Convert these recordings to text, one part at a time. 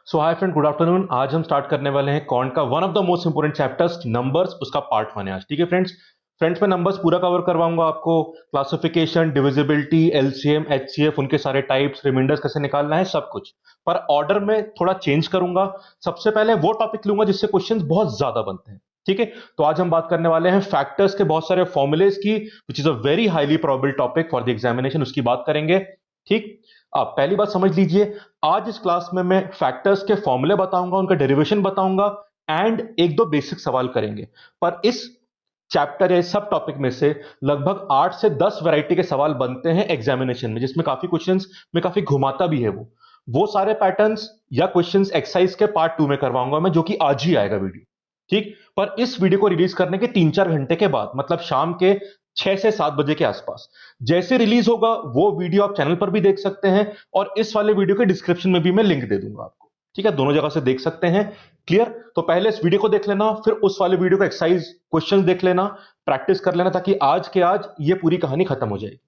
सो hi friend, good afternoon. आज हम start करने वाले हैं कॉन्ट का one of the most important chapters numbers, उसका पार्ट 1 है आज। ठीक है फ्रेंड्स मैं नंबर्स पूरा कवर करवाऊंगा आपको। क्लासिफिकेशन, डिविजिबिलिटी, एलसीएम, एचसीएफ, उनके सारे टाइप्स, रिमाइंडर्स कैसे निकालना है, सब कुछ। पर ऑर्डर में थोड़ा चेंज करूंगा। सबसे पहले वो टॉपिक लूंगा जिससे क्वेश्चंस बहुत ज्यादा बनते हैं। ठीक है, तो आज हम बात करने वाले हैं फैक्टर्स के बहुत सारे फॉर्मुलेज की, which is a very highly probable topic for the examination, उसकी बात करेंगे। ठीक, अब पहली बात समझ लीजिए, आज इस क्लास में मैं फैक्टर्स के फॉर्मूले बताऊंगा, उनका डेरिवेशन बताऊंगा एंड एक दो बेसिक सवाल करेंगे। पर इस चैप्टर या सब टॉपिक में से लगभग 8 से 10 वैरायटी के सवाल बनते हैं एग्जामिनेशन में, जिसमें काफी क्वेश्चंस में काफी घुमाता भी है। वो सारे पैटर्न्स या क्वेश्चंस एक्सरसाइज के पार्ट 2 में करवाऊंगा मैं, जो कि आज ही आएगा वीडियो। ठीक, पर इस वीडियो को रिलीज करने के 3-4 घंटे के बाद, मतलब शाम के 6 से 7 बजे के आसपास जैसे रिलीज होगा, वो वीडियो आप चैनल पर भी देख सकते हैं और इस वाले वीडियो के डिस्क्रिप्शन में भी मैं लिंक दे दूंगा आपको। ठीक है, दोनों जगह से देख सकते हैं। क्लियर? तो पहले इस वीडियो को देख लेना, फिर उस वाले वीडियो का एक्सरसाइज क्वेश्चंस देख लेना, प्रैक्टिस कर लेना, ताकि आज के आज ये पूरी कहानी खत्म हो जाएगी।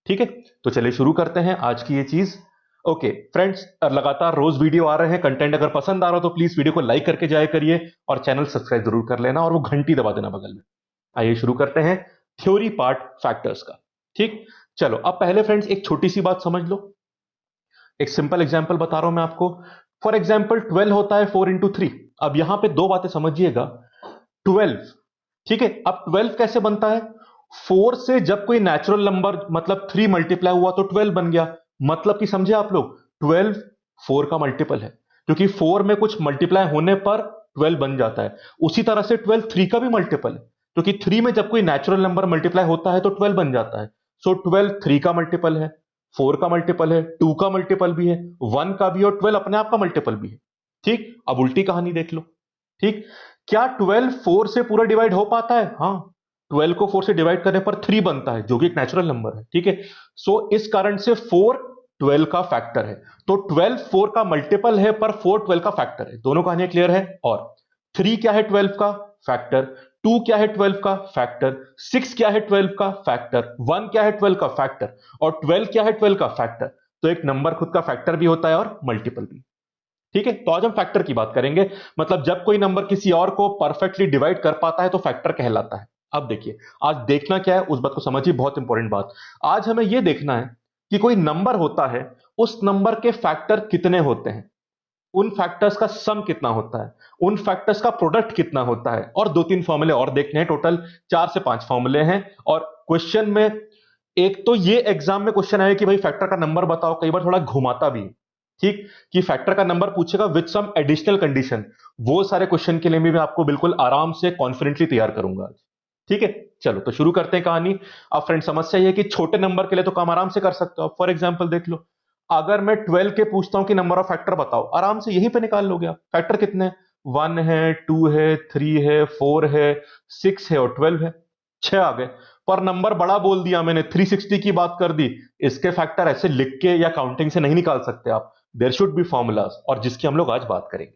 ठीक है, तो चलिए शुरू करते हैं आज की ये चीज। ओके फ्रेंड्स, लगातार रोज वीडियो आ रहे हैं। कंटेंट अगर पसंद आ रहा हो तो प्लीज वीडियो को लाइक करके जाया करिए और चैनल सब्सक्राइब जरूर कर लेना और वो घंटी दबा देना बगल में। आइए शुरू करते हैं थ्योरी पार्ट फैक्टर्स का। ठीक, चलो अब पहले फ्रेंड्स एक छोटी सी बात समझ लो। एक सिंपल एग्जांपल बता रहा हूं मैं आपको। फॉर एग्जांपल 12 होता है 4 इंटू 3। अब यहां पे दो बातें समझिएगा। 12, ठीक है, अब 12 कैसे बनता है? 4 से जब कोई नेचुरल नंबर मतलब 3 मल्टीप्लाई हुआ तो 12 बन गया। मतलब कि समझे आप लोग, 12 4 का मल्टीपल है, क्योंकि 4 में कुछ मल्टीप्लाई होने पर 12 बन जाता है। उसी तरह से 12 3 का भी मल्टीपल है, क्योंकि 3 में जब कोई नेचुरल नंबर मल्टीप्लाई होता है तो 12 बन जाता है। सो 12 3 का मल्टीपल है, 4 का मल्टीपल है, 2 का मल्टीपल भी है, 1 का भी, और 12 अपने आप का मल्टीपल भी है। ठीक, अब उल्टी कहानी देख लो। ठीक, क्या 12 4 से पूरा डिवाइड हो पाता है? हाँ, 12 को 4 से डिवाइड करने पर 3 बनता है, जो कि एक नेचुरल नंबर है। ठीक है, सो इस कारण से 4 12 का फैक्टर है। तो 12 4 का मल्टीपल है, पर 4 12 का फैक्टर है। दोनों कहानियां क्लियर है? और 3 क्या है 12 का? फैक्टर। 2 क्या है 12 का? फैक्टर। 6 क्या है 12 का? फैक्टर। 1 क्या है 12 का? फैक्टर। और 12 क्या है 12 का? फैक्टर। तो एक नंबर खुद का फैक्टर भी होता है और मल्टीपल भी। ठीक है, तो आज हम फैक्टर की बात करेंगे। मतलब जब कोई नंबर किसी और को परफेक्टली डिवाइड कर पाता है तो फैक्टर कहलाता है। अब देखिए, आज देखना क्या है उस बात को समझिए, बहुत इंपॉर्टेंट बात। आज हमें यह देखना है कि कोई नंबर होता है, उस नंबर के फैक्टर कितने होते हैं, उन फैक्टर्स का सम कितना होता है, उन फैक्टर्स का प्रोडक्ट कितना होता है, और 2-3 फॉर्मूले और देखने हैं। टोटल 4 से 5 फॉर्मूले हैं। और क्वेश्चन में एक तो ये एग्जाम में क्वेश्चन आया कि भाई फैक्टर का नंबर बताओ, कई बार थोड़ा घुमाता भी है। ठीक, कि फैक्टर का नंबर पूछेगा विद सम एडिशनल कंडीशन। वो सारे क्वेश्चन के लिए भी मैं आपको बिल्कुल आराम से कॉन्फिडेंटली तैयार करूंगा आज। ठीक है, चलो तो शुरू करते हैं कहानी। अब फ्रेंड समस्या ये है कि छोटे नंबर के लिए तो काम आराम से कर सकते हो। फॉर एग्जाम्पल देख लो, अगर मैं 12 के पूछता हूं कि नंबर ऑफ फैक्टर बताओ, आराम से यहीं पे निकाल लोगे आप। फैक्टर कितने? 1 है, 2 है, 3 है, 4 है, 6 है और 12 है। 6 आ गए। पर नंबर बड़ा बोल दिया मैंने, 360 की बात कर दी। इसके फैक्टर ऐसे लिख के या काउंटिंग से नहीं निकाल सकते आप। देयर शुड बी फॉर्मूलाज, और जिसकी हम लोग आज बात करेंगे।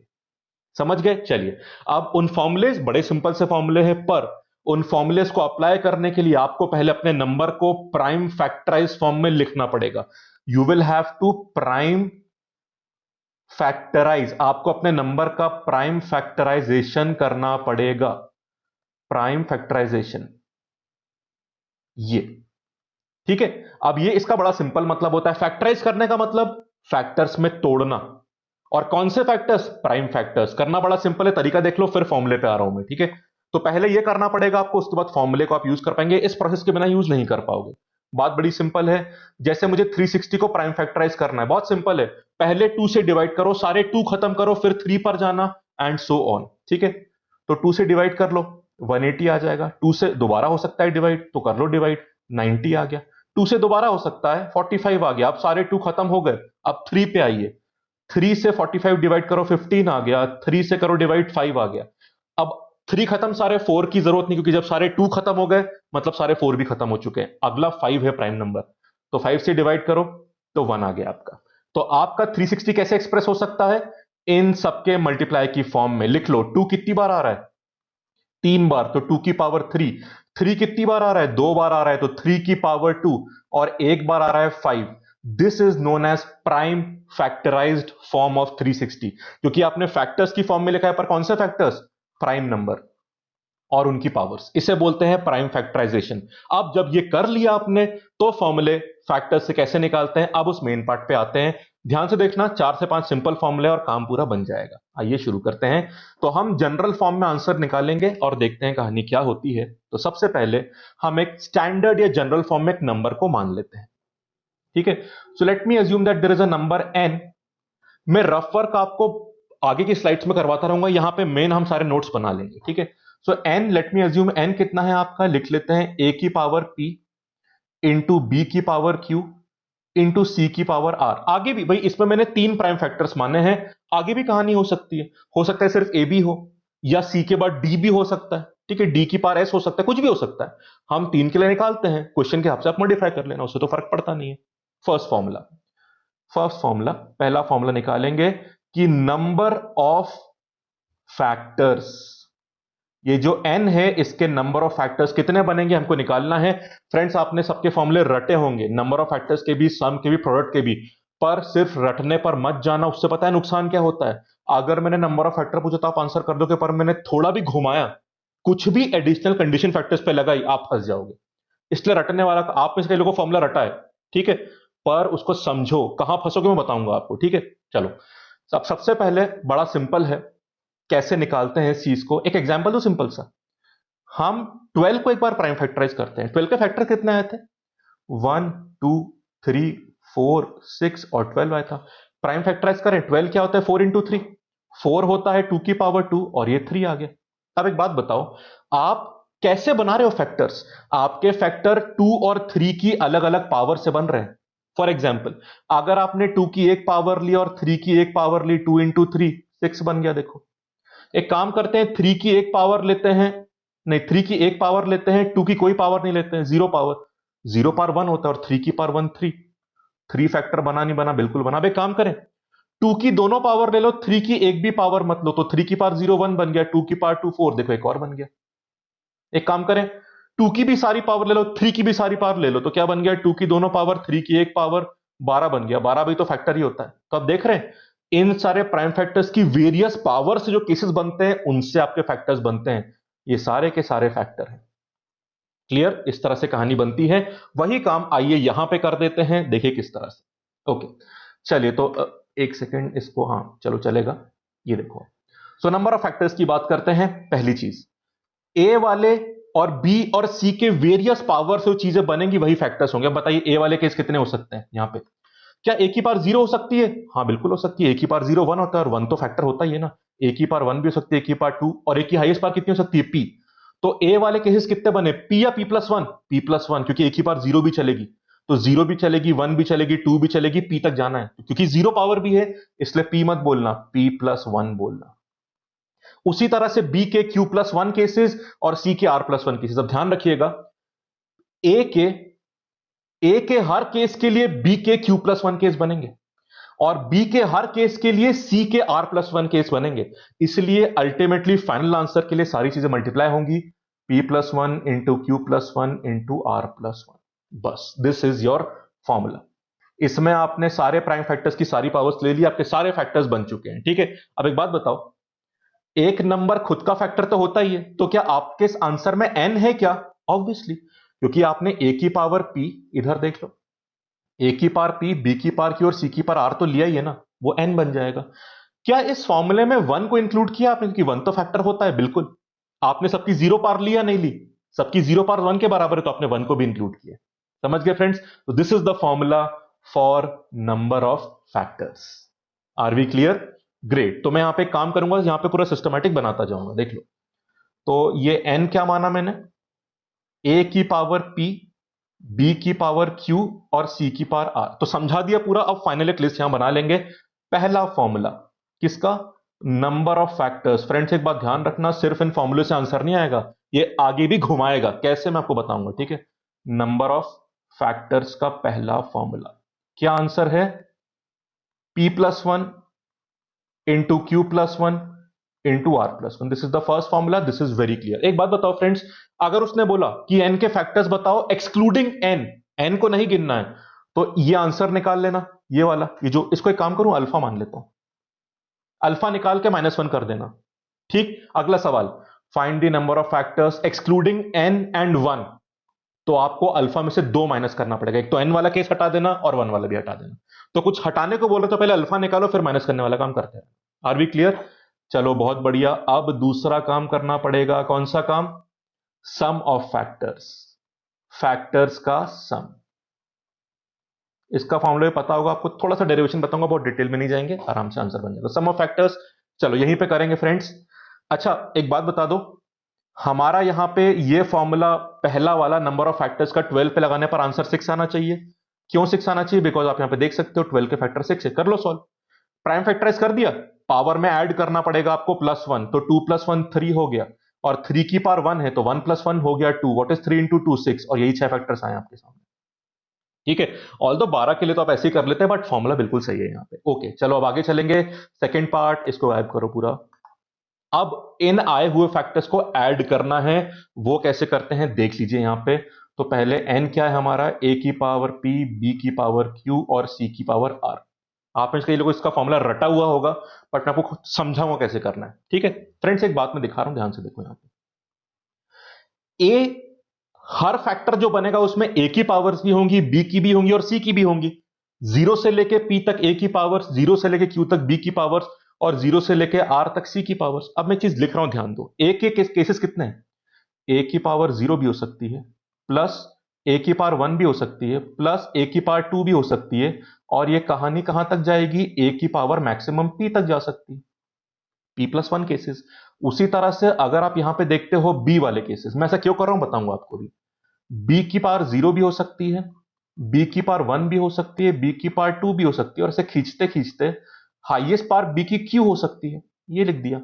समझ गए? चलिए, अब उन फॉर्मूलेज बड़े सिंपल से फॉर्मूले हैं, पर उन फॉर्मूलेज को अप्लाई करने के लिए आपको पहले अपने नंबर को प्राइम फैक्टराइज फॉर्म में लिखना पड़ेगा। You will have to prime factorize, आपको अपने नंबर का प्राइम फैक्टराइजेशन करना पड़ेगा। प्राइम फैक्टराइजेशन, ये। ठीक है, अब ये इसका बड़ा सिंपल मतलब होता है। फैक्टराइज करने का मतलब फैक्टर्स में तोड़ना। और कौन से फैक्टर्स? Prime factors. करना बड़ा सिंपल है, तरीका देख लो, फिर फॉर्मूले पे आ रहा हूं मैं। ठीक है, तो पहले ये करना पड़ेगा आपको, उसके बाद फॉर्मूले को आप यूज कर पाएंगे। इस प्रोसेस के बिना यूज नहीं कर पाओगे। बात बड़ी सिंपल है। जैसे मुझे 360 को प्राइम फैक्टराइज करना है, बहुत सिंपल है। पहले 2 से डिवाइड करो, सारे 2 खत्म करो, फिर 3 पर जाना एंड सो ऑन। ठीक है, तो 2 से डिवाइड कर लो, 180 आ जाएगा। 2 से दोबारा हो सकता है डिवाइड, तो कर लो डिवाइड, 90 आ गया। 2 से दोबारा हो सकता है, 45 आ गया। अब सारे 2 खत्म हो गए, अब 3 पे आइए। 3 से 45 डिवाइड करो, 15 आ गया। 3 से करो डिवाइड, 5 आ गया। अब 3 खत्म, सारे 4 की जरूरत नहीं, क्योंकि जब सारे 2 खत्म हो गए मतलब सारे 4 भी खत्म हो चुके हैं। अगला 5 है प्राइम नंबर, तो 5 से डिवाइड करो तो 1 आ गया आपका। तो आपका 360 कैसे एक्सप्रेस हो सकता है? इन सबके मल्टीप्लाई की फॉर्म में लिख लो। 2 कितनी बार आ रहा है? 3 बार, तो 2 की पावर 3। 3 कितनी बार आ रहा है? 2 बार आ रहा है, तो 3 की पावर 2। और एक बार आ रहा है 5। This is known as prime factorized form of 360, क्योंकि आपने फैक्टर्स की फॉर्म में लिखा है, पर कौन से फैक्टर्स? प्राइम नंबर और उनकी पावर्स, इसे बोलते हैं प्राइम फैक्टराइजेशन। अब जब ये कर लिया आपने, तो फॉर्मूले फैक्टर्स से कैसे निकालते हैं, अब उस मेन पार्ट पे आते हैं। ध्यान से देखना, 4 से 5 सिंपल फॉर्मूले और काम पूरा बन जाएगा। आइए शुरू करते हैं। तो हम जनरल फॉर्म में आंसर निकालेंगे और देखते हैं कहानी क्या होती है। तो सबसे पहले हम एक स्टैंडर्ड या जनरल फॉर्म में एक नंबर को मान लेते हैं, ठीक है। So let me assume that there is a number n। मैं रफ वर्क आपको आगे की स्लाइड्स में करवाता रहूंगा, यहां पे मेन हम सारे नोट्स बना लेंगे, ठीक है। सो n, late me assume n कितना है आपका, लिख लेते हैं a की पावर p इंटू बी की पावर q इंटू सी की पावर r। आगे भी भाई, इसमें मैंने 3 प्राइम फैक्टर्स माने हैं, आगे भी कहानी हो सकती है। हो सकता है सिर्फ a भी हो, या c के बाद d भी हो सकता है, ठीक है, d की पावर s हो सकता है, कुछ भी हो सकता है। हम 3 के लिए निकालते हैं, क्वेश्चन के हिसाब से आप मॉडिफाई कर लेना, उससे तो फर्क पड़ता नहीं है। फर्स्ट फॉर्मूला, पहला फॉर्मूला निकालेंगे कि नंबर ऑफ फैक्टर्स, ये जो n है इसके नंबर ऑफ फैक्टर्स कितने बनेंगे हमको निकालना है। फ्रेंड्स, आपने सबके फॉर्मूले रटे होंगे, नंबर ऑफ फैक्टर्स के भी, सम के भी, प्रोडक्ट के भी, पर सिर्फ रटने पर मत जाना, उससे पता है नुकसान क्या होता है। अगर मैंने नंबर ऑफ फैक्टर पूछा तो आप आंसर कर दोगे, पर मैंने थोड़ा भी घुमाया, कुछ भी एडिशनल कंडीशन फैक्टर्स पे लगाई, आप फंस जाओगे। इसलिए रटने वाला, आप में से कई लोगों को फॉर्मूला रटा है, ठीक है, पर उसको समझो, कहां फंसोगे मैं बताऊंगा आपको, ठीक है। चलो, सबसे पहले बड़ा सिंपल है, कैसे निकालते हैं इस चीज को, एक एग्जांपल दो सिंपल सा। हम 12 को एक बार प्राइम फैक्टराइज करते हैं। 12 के फैक्टर कितने आए थे? 1 2 3 4 6 और 12 आया था। प्राइम फैक्टराइज करें, 12 क्या होता है? 4 इंटू 3, 4 होता है 2 की पावर 2, और ये 3 आ गया। अब एक बात बताओ, आप कैसे बना रहे हो फैक्टर्स? आपके फैक्टर 2 और 3 की अलग अलग पावर से बन रहे हैं। फॉर एग्जाम्पल, अगर आपने 2 की एक पावर ली और 3 की एक पावर ली, 2 इंटू 3 6 बन गया। देखो, एक काम करते हैं, 3 की एक पावर लेते हैं, नहीं, 3 की एक पावर लेते हैं, 2 की कोई पावर नहीं लेते हैं, जीरो पावर, जीरो पावर 1 होता है, और 3 की पावर 1 3। 3 फैक्टर बना नहीं बना? बिल्कुल बना। अब एक काम करें, 2 की दोनों पावर ले लो, 3 की एक भी पावर मत लो, तो 3 की पावर 0 1 बन गया, 2 की पावर 2 4, देखो एक और बन गया। एक काम करें, 2 की भी सारी पावर ले लो, 3 की भी सारी पावर ले लो, तो क्या बन गया? 2 की दोनों पावर, 3 की एक पावर, 12 बन गया। 12 भी तो फैक्टर ही होता है। तो आप देख रहे हैं, इन सारे प्राइम फैक्टर्स की वेरियस पावर से जो केसेस बनते हैं, उनसे आपके फैक्टर्स बनते हैं। ये सारे के सारे फैक्टर हैं। क्लियर? इस तरह से कहानी बनती है। वही काम आइए यहां पे कर देते हैं, देखिए किस तरह से। ओके, चलिए, तो एक सेकेंड इसको, हाँ चलो चलेगा। ये देखो, सो नंबर ऑफ फैक्टर्स की बात करते हैं। पहली चीज, ए वाले और बी और सी के वेरियस पावर से जो चीजें बनेंगी वही फैक्टर्स होंगे। अब बताइए, ए वाले केस कितने हो सकते हैं यहां पे? क्या ए की पावर 0 हो सकती है? हाँ बिल्कुल हो सकती है। ए की पावर 0 1 होता है, और 1 तो फैक्टर होता ही है ना। ए की पावर 1 भी हो सकती है, ए की पावर 2, और ए की हाईएस्ट पावर कितनी हो सकती है? पी। तो ए वाले केसेस कितने बने? पी या P plus one? P plus one, क्योंकि ए की पावर 0 भी चलेगी, तो 0 भी चलेगी, 1 भी चलेगी, 2 भी चलेगी, पी तक जाना है, क्योंकि 0 पावर भी है, इसलिए पी मत बोलना, पी प्लस वन बोलना। उसी तरह से बी के क्यू प्लस वन केसेस और सी के आर प्लस वन केसेस। अब ध्यान रखिएगा, ए के ए के हर केस के लिए बी के क्यू प्लस वन केस बनेंगे, और बी के हर केस के लिए सी के आर प्लस वन केस बनेंगे। इसलिए अल्टीमेटली फाइनल आंसर के लिए सारी चीजें मल्टीप्लाई होंगी, P plus one into Q plus one into R plus one. बस, दिस इज योर फॉर्मूला। इसमें आपने सारे प्राइम फैक्टर्स की सारी पावर्स ले ली, आपके सारे फैक्टर्स बन चुके हैं, ठीक है। अब एक बात बताओ, एक नंबर खुद का फैक्टर तो होता ही है, तो क्या आपके इस आंसर में n है क्या? ऑब्वियसली, क्योंकि आपने a की पावर p, इधर देख लो, a की पावर p, b की पावर q और c की पावर r तो लिया ही है ना, वो n बन जाएगा। क्या इस फॉर्मूले में 1 को इंक्लूड किया आपने? क्योंकि 1 तो फैक्टर होता है। बिल्कुल। आपने सबकी 0 पावर ली या नहीं ली? सबकी 0 पावर 1 के बराबर है, तो आपने 1 को भी इंक्लूड किया। समझ गए फ्रेंड्स? तो this is the formula for number of factors. Are we clear? Great. तो मैं यहां पे एक काम करूंगा, यहां पे पूरा सिस्टमैटिक बनाता जाऊंगा, देख लो। तो ये n क्या माना मैंने? a की पावर p, b की पावर q और c की पावर r। तो समझा दिया पूरा। अब फाइनल एक लिस्ट यहां बना लेंगे। पहला फॉर्मूला किसका? Number of factors. फ्रेंड्स, एक बात ध्यान रखना, सिर्फ इन फॉर्मूले से आंसर नहीं आएगा, ये आगे भी घुमाएगा। कैसे, मैं आपको बताऊंगा, ठीक है। नंबर ऑफ फैक्टर्स का पहला फॉर्मूला क्या आंसर है? p plus one into Q plus one into R plus one. This is the first formula, this is very clear. एक बात बताओ फ्रेंड्स, अगर उसने बोला कि n के फैक्टर्स बताओ एक्सक्लूडिंग n, n को नहीं गिनना है, तो ये आंसर निकाल लेना, ये वाला, ये जो, इसको एक काम करूं, अल्फा मान लेता हूं, अल्फा निकाल के -1 कर देना। ठीक, अगला सवाल, find the number of factors excluding n and 1। तो आपको अल्फा में से 2 माइनस करना पड़ेगा, एक तो n वाला केस हटा देना और 1 वाला भी हटा देना। तो कुछ हटाने को बोल रहे तो पहले अल्फा निकालो, फिर माइनस करने वाला काम करते हैं। Are we clear? चलो बहुत बढ़िया। अब दूसरा काम करना पड़ेगा, कौन सा काम? सम ऑफ फैक्टर्स, फैक्टर्स का सम। इसका फॉर्मूला पता होगा आपको, थोड़ा सा डेरिवेशन बताऊंगा, बहुत डिटेल में नहीं जाएंगे, आराम से आंसर बन जाएगा। सम ऑफ फैक्टर्स, चलो यहीं पे करेंगे फ्रेंड्स। अच्छा एक बात बता दो, हमारा यहां पे ये फॉर्मूला पहला वाला नंबर ऑफ फैक्टर्स का 12 पे लगाने पर आंसर 6 आना चाहिए। क्यों 6 आना चाहिए? बिकॉज आप यहां पे देख सकते हो 12 के फैक्टर 6 है। कर लो सॉल्व। प्राइम फैक्टराइज कर दिया, पावर में ऐड करना पड़ेगा आपको +1, तो 2 + 1 3 हो गया, और 3 की पावर 1 है तो 1 + 1 हो गया 2। What is 3 × 2? 6, और यही 6 फैक्टर्स आए आपके सामने। ठीक है, ऑल दो 12 के लिए तो आप ऐसे ही कर लेते हैं, बट फॉर्मूला बिल्कुल सही है यहाँ पे। ओके चलो अब आगे चलेंगे। सेकेंड पार्ट, इसको गायब करो पूरा। अब इन आए हुए फैक्टर्स को ऐड करना है, वो कैसे करते हैं देख लीजिए यहां पे। तो पहले n क्या है हमारा? a की पावर p, b की पावर q और c की पावर r। आपने कई लोगों इसका फॉर्मूला रटा हुआ होगा, बट मैं आपको खुद समझाऊंगा कैसे करना है। ठीक है फ्रेंड्स, एक बात मैं दिखा रहा हूं, ध्यान से देखो यहां पे। a, हर फैक्टर जो बनेगा उसमें a की पावर्स भी होंगी, b की भी होंगी और c की भी होंगी। 0 से लेके p तक a की पावर्स, 0 से लेके q तक b की पावर्स, और 0 से लेके r तक c की पावर्स। अब मैं चीज लिख रहा हूं, ध्यान दो। a के केसेस कितने हैं? a की पावर 0 भी हो सकती है, प्लस a की पावर 1 भी हो सकती है, प्लस a की पावर 2 भी हो सकती है, और ये कहानी कहां तक जाएगी? a की पावर मैक्सिमम p तक जा सकती है, p+1 केसेस। उसी तरह से अगर आप यहां पे देखते हो b वाले केसेस, मैं ऐसा क्यों कर रहा हूं बताऊंगा आपको भी। b की पावर 0 भी हो सकती है, b की पावर 1 भी हो सकती है, b की पावर 2 भी हो सकती है, और इसे खींचते खींचते हाईएस्ट पावर b की q हो सकती है, ये लिख दिया।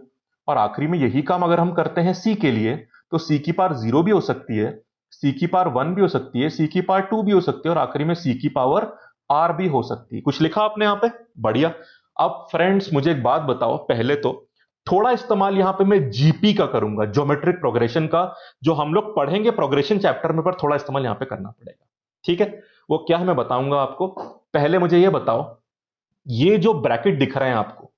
और आखिरी में यही काम अगर हम करते हैं c के लिए, तो c की पावर 0 भी हो सकती है, c की पावर 1 भी हो सकती है, c की पावर 2 भी हो सकती है, और आखिरी में c की पावर r भी हो सकती है। कुछ लिखा आपने यहां पे? बढ़िया। अब फ्रेंड्स मुझे एक बात बताओ, पहले तो थोड़ा इस्तेमाल यहां पे मैं जीपी का करूंगा, ज्योमेट्रिक प्रोग्रेशन का, जो हम लोग पढ़ेंगे प्रोग्रेशन चैप्टर में, पर थोड़ा इस्तेमाल यहां पे करना पड़ेगा। ठीक है, वो क्या है मैं बताऊंगा आपको। पहले मुझे ये बताओ, ये जो ब्रैकेट दिख रहे हैं आपको,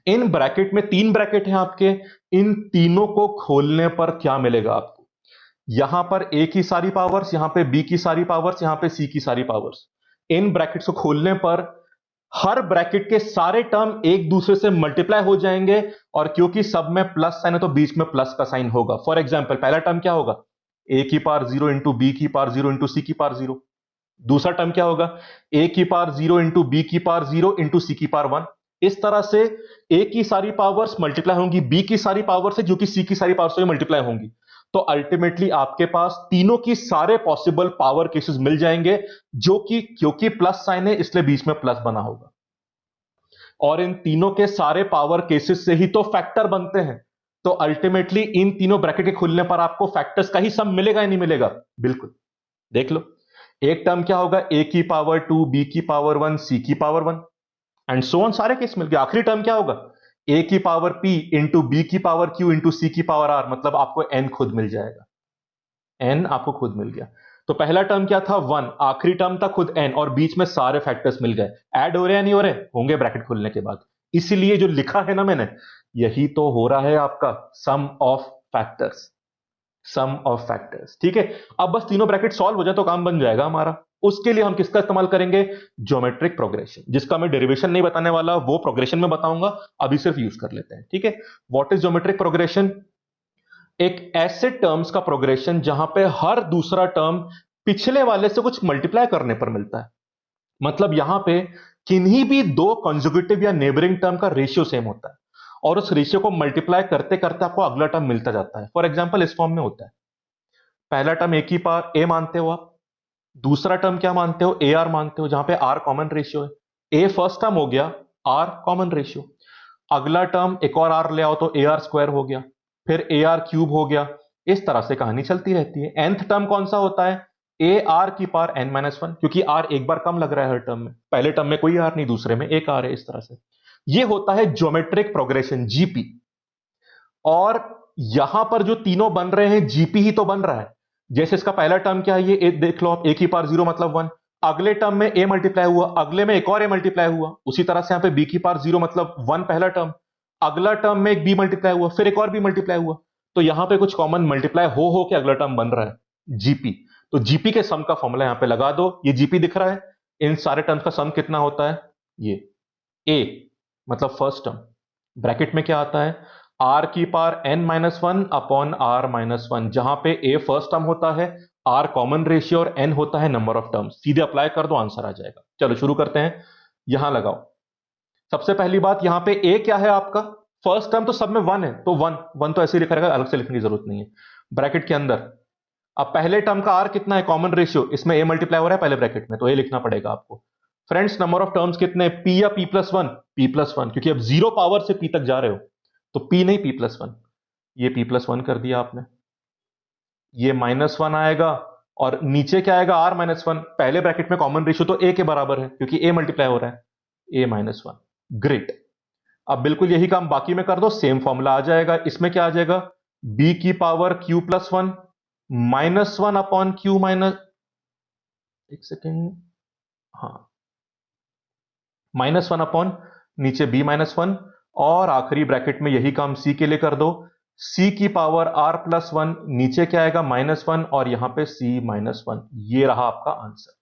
इन ब्रैकेट में 3 ब्रैकेट हैं आपके, इन तीनों को खोलने पर क्या मिलेगा आपको? यहां पर a की सारी पावर्स, यहां पे b की सारी पावर्स, यहां पे c की सारी पावर्स। इन ब्रैकेट्स को खोलने पर हर ब्रैकेट के सारे टर्म एक दूसरे से मल्टीप्लाई हो जाएंगे, और क्योंकि सब में प्लस साइन है तो बीच में प्लस का साइन होगा। फॉर एग्जाम्पल पहला टर्म क्या होगा? a की पावर 0 इंटू बी की पावर 0 इंटू सी की पावर 0। दूसरा टर्म क्या होगा? a की पावर 0 इंटू बी की पावर 0 इंटू सी की पावर 1। इस तरह से a की सारी पावर्स मल्टीप्लाई होंगी b की सारी पावर से, जो कि c की सारी पावर से मल्टीप्लाई होंगी। तो अल्टीमेटली आपके पास तीनों की सारे पॉसिबल पावर केसेस मिल जाएंगे, जो कि क्योंकि प्लस साइन है इसलिए बीच में प्लस बना होगा। और इन तीनों के सारे पावर केसेस से ही तो फैक्टर बनते हैं। तो अल्टीमेटली इन तीनों ब्रैकेट के खुलने पर आपको फैक्टर्स का ही सम मिलेगा या नहीं मिलेगा? बिल्कुल। देख लो, एक टर्म क्या होगा? a की पावर 2, b की पावर 1, c की पावर 1, एंड सो ऑन, सारे केस मिल गए। आखिरी टर्म क्या होगा? a की पावर p इंटू बी की पावर q इंटू सी की पावर r, मतलब आपको n खुद मिल जाएगा। n आपको खुद मिल गया। तो पहला टर्म क्या था? 1, आखिरी टर्म था खुद n, और बीच में सारे फैक्टर्स मिल गए। ऐड हो रहे हैं नहीं हो रहे? होंगे ब्रैकेट खुलने के बाद। इसीलिए जो लिखा है ना मैंने, यही तो हो रहा है आपका sum of factors, sum of factors. ठीक है, अब बस तीनों ब्रैकेट सॉल्व हो जाए तो काम बन जाएगा हमारा। उसके लिए हम किसका इस्तेमाल करेंगे? ज्योमेट्रिक प्रोग्रेशन, जिसका मैं डेरिवेशन नहीं बताने वाला, वो प्रोग्रेशन में बताऊंगा, अभी सिर्फ यूज कर लेते हैं। ठीक है, व्हाट इज ज्योमेट्रिक प्रोग्रेशन? एक ऐसे टर्म्स का प्रोग्रेशन जहां पे हर दूसरा टर्म पिछले वाले से कुछ मल्टीप्लाई करने पर मिलता है। मतलब यहां पे किन्हीं भी दो कंसेक्यूटिव या नेबरिंग टर्म का रेशियो सेम होता है, और उस रेशियो को मल्टीप्लाई करते करते आपको अगला टर्म मिलता जाता है। फॉर एग्जाम्पल इस फॉर्म में होता है, पहला टर्म ए की पावर ए मानते हो आप, दूसरा टर्म क्या मानते हो? ए आर मानते हो, जहां पे आर कॉमन रेशियो है। ए फर्स्ट टर्म हो गया, आर कॉमन रेशियो। अगला टर्म एक और आर ले आओ तो ए आर स्क्वायर हो गया, फिर ए आर क्यूब हो गया। इस तरह से कहानी चलती रहती है। nth टर्म कौन सा होता है? ए आर की पावर n-1, क्योंकि आर एक बार कम लग रहा है हर टर्म में। पहले टर्म में कोई आर नहीं, दूसरे में एक आर है। इस तरह से ये होता है ज्योमेट्रिक प्रोग्रेशन, जीपी। और यहां पर जो तीनों बन रहे हैं जीपी ही तो बन रहा है। जैसे इसका पहला टर्म क्या है? ये देख लो आप, ए की पावर 0 मतलब 1, अगले टर्म में a मल्टीप्लाई हुआ, अगले में एक और a मल्टीप्लाई हुआ, उसी तरह से यहां पे b की पावर 0 मतलब 1 पहला टर्म, अगला टर्म में एक b मल्टीप्लाई हुआ, फिर एक और b मल्टीप्लाई हुआ। तो यहां पे कुछ कॉमन मल्टीप्लाई हो के अगला टर्म बन रहा है जीपी। तो जीपी के सम का फॉर्मूला यहां पे लगा दो, ये जीपी दिख रहा है, इन सारे टर्म्स का सम कितना होता है, ये a मतलब फर्स्ट टर्म, ब्रैकेट में क्या आता है, r की power n minus one upon r minus one, जहां पे a फर्स्ट टर्म होता है, r कॉमन रेशियो और n होता है नंबर ऑफ टर्म्स। सीधे अप्लाई कर दो, आंसर आ जाएगा। चलो शुरू करते हैं, यहां लगाओ। सबसे पहली बात, यहां पे a क्या है आपका, फर्स्ट टर्म तो सब में वन है, तो वन वन तो ऐसे ही लिखा रहेगा, अलग से लिखने की जरूरत नहीं है। ब्रैकेट के अंदर अब पहले टर्म का r कितना है, कॉमन रेशियो, इसमें a मल्टीप्लाई हो रहा है पहले ब्रैकेट में, तो a लिखना पड़ेगा आपको। फ्रेंड्स नंबर ऑफ टर्म्स कितने, p या p plus one, p plus one, क्योंकि अब जीरो पावर से p तक जा रहे हो, तो p नहीं p प्लस वन, ये p प्लस वन कर दिया आपने, ये माइनस वन आएगा, और नीचे क्या आएगा, r माइनस वन, पहले ब्रैकेट में कॉमन रेशियो तो a के बराबर है क्योंकि a मल्टीप्लाई हो रहा है, a माइनस वन। ग्रेट, अब बिल्कुल यही काम बाकी में कर दो, सेम फॉर्मूला आ जाएगा। इसमें क्या आ जाएगा, b की power q plus one minus one upon Q minus, एक सेकेंड, हाँ, माइनस वन अपॉन नीचे b माइनस वन, और आखिरी ब्रैकेट में यही काम c के लिए कर दो, c की पावर r प्लस वन, नीचे क्या आएगा माइनस वन, और यहां पे c माइनस वन। ये रहा आपका आंसर।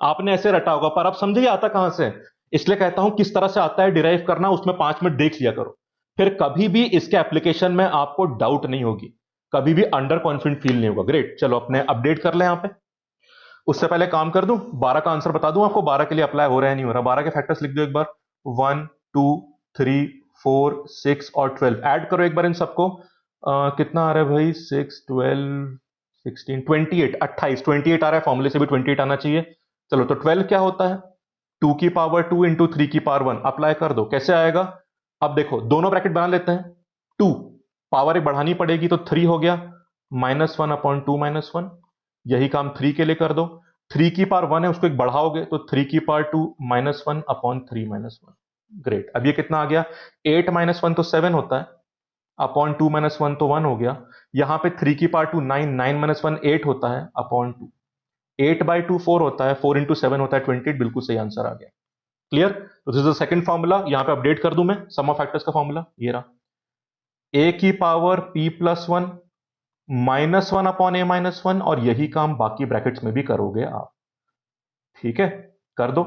आपने ऐसे रटा होगा, पर अब समझिए आता कहां से है। इसलिए कहता हूं किस तरह से आता है डिराइव करना, उसमें 5 मिनट देख लिया करो, फिर कभी भी इसके एप्लीकेशन में आपको डाउट नहीं होगी, कभी भी अंडर कॉन्फिडेंट फील नहीं होगा। ग्रेट, चलो अपने अपडेट कर ले यहां पे। उससे पहले काम कर दूं, 12 का आंसर बता दूं आपको, 12 के लिए अप्लाई हो रहा है नहीं हो रहा। 12 के फैक्टर्स लिख दो एक बार, 1 2 3 4 6 और 12, ऐड करो एक बार इन सबको। कितना आ रहा है भाई, 6 12 16 28, 28 28 आ रहा है, फॉर्मूले से भी 28 आना चाहिए। चलो तो 12 क्या होता है, 2 की पावर 2 इंटू 3 की पावर 1, अप्लाई कर दो। कैसे आएगा, अब देखो दोनों ब्रैकेट बना लेते हैं, 2 पावर एक बढ़ानी पड़ेगी तो 3 हो गया, minus one upon two minus one, यही काम 3 के लिए कर दो। 3 की पावर 1 है, उसको एक बढ़ाओगे तो 3 की power 2 minus one upon 3 minus one. Great, अब ये कितना आ गया, 8 माइनस वन तो 7 होता है, अपॉन 2 माइनस वन तो 1 हो गया। यहां पे 3 की पावर 2 9, 9 माइनस वन 8 होता है, अपॉन 2, 8 बाई 2 4 होता है, 4 इंटू 7 होता है 28, बिल्कुल सही आंसर आ गया। क्लियर, तो this is the second formula, यहां पे अपडेट कर दूं मैं सम ऑफ फैक्टर्स का फॉर्मूला, ये रहा, a की power p plus one minus one upon a minus one, और यही काम बाकी ब्रैकेट्स में भी करोगे आप। ठीक है, कर दो,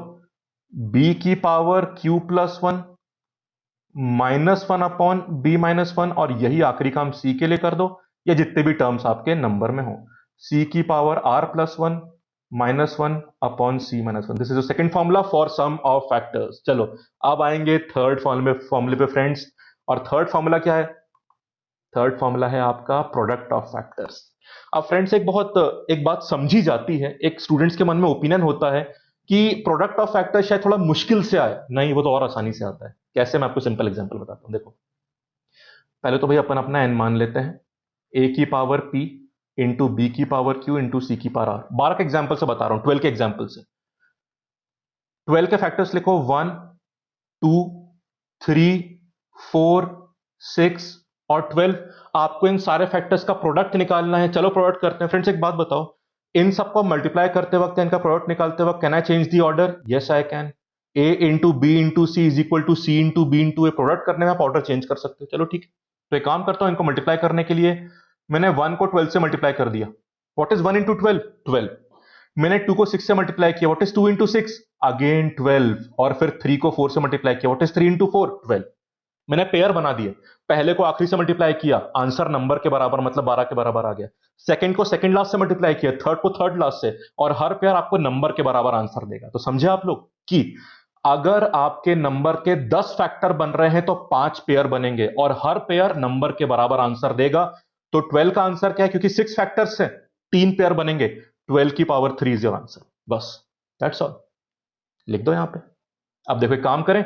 b की power q plus one minus one upon B minus one, और यही आखिरी काम c के लिए कर दो, या जितने भी टर्म्स आपके नंबर में हो, c की power r plus one minus one upon C minus one. This is the second formula for sum of factors. चलो अब आएंगे थर्ड फॉर्मूले पे फ्रेंड्स, और थर्ड फॉर्मूला क्या है, थर्ड फॉर्मूला है आपका प्रोडक्ट ऑफ फैक्टर्स। अब फ्रेंड्स एक बात समझी जाती है, एक स्टूडेंट्स के मन में ओपिनियन होता है कि प्रोडक्ट ऑफ फैक्टर शायद थोड़ा मुश्किल से आए, नहीं वो तो और आसानी से आता है। कैसे, मैं आपको सिंपल एग्जांपल बताता हूं। देखो पहले तो भाई अपन अपना n मान लेते हैं, a की पावर p इंटू बी की पावर q इंटू सी की पावर r। 12 के एग्जाम्पल से बता रहा हूं, 12 के एग्जाम्पल से। 12 के फैक्टर्स लिखो, 1 2 3 4 6 और 12। आपको इन सारे फैक्टर्स का प्रोडक्ट निकालना है। चलो प्रोडक्ट करते हैं। फ्रेंड्स एक बात बताओ, इन सबको मल्टीप्लाई करते वक्त, इनका प्रोडक्ट निकालते वक्त, can I change the order? Yes I can. A into B into C is equal to C into B into A. Product करने में आप ऑर्डर चेंज कर सकते हो। चलो ठीक है, तो एक काम करता हूं, इनको मल्टीप्लाई करने के लिए मैंने 1 को 12 से मल्टीप्लाई कर दिया। What is 1 into 12? 12। मैंने 2 को 6 से मल्टीप्लाई किया, व्हाट इज 2 इंटू 6? अगेन 12। और फिर 3 को 4 से मल्टीप्लाई किया, व्हाट इज 3 इंटू 4? 12। मैंने पेयर बना दिए, पहले को आखिरी से मल्टीप्लाई किया, आंसर नंबर के बराबर मतलब 12 के बराबर आ गया। सेकंड को सेकंड लास्ट से मल्टीप्लाई किया, थर्ड को थर्ड लास्ट से, और हर पेयर आपको नंबर के बराबर आंसर देगा। तो समझे आप लोग कि अगर आपके नंबर के 10 फैक्टर बन रहे हैं तो 5 पेयर बनेंगे, और हर पेयर नंबर के बराबर आंसर देगा। तो 12 का आंसर क्या है, क्योंकि 6 फैक्टर्स है, 3 पेयर बनेंगे, 12 की पावर 3 इज योर आंसर। बस दैट्स ऑल, लिख दो यहां पे। अब देखो एक काम करें,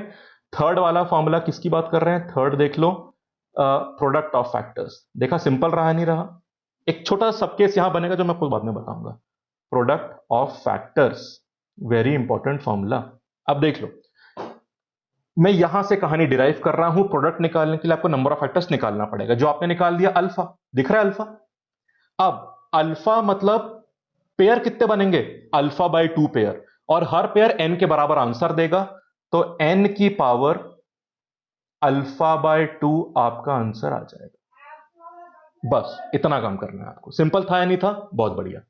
थर्ड वाला फॉर्मूला किसकी बात कर रहे हैं, थर्ड देख लो, प्रोडक्ट ऑफ फैक्टर्स। देखा सिंपल रहा नहीं रहा? एक छोटा सब केस यहां बनेगा जो मैं आपको बाद में बताऊंगा। Product of factors, very important formula. अब देख लो, मैं यहां से कहानी डिराइव कर रहा हूं। प्रोडक्ट निकालने के लिए आपको नंबर ऑफ फैक्टर्स निकालना पड़ेगा, जो आपने निकाल दिया अल्फा, दिख रहा है अल्फा। अब अल्फा मतलब पेयर कितने बनेंगे, अल्फा बाय 2 पेयर। और हर पेयर n के बराबर आंसर देगा, तो n की पावर अल्फा बाय 2 आपका आंसर आ जाएगा। बस इतना काम करना है आपको। सिंपल था या नहीं था? बहुत बढ़िया।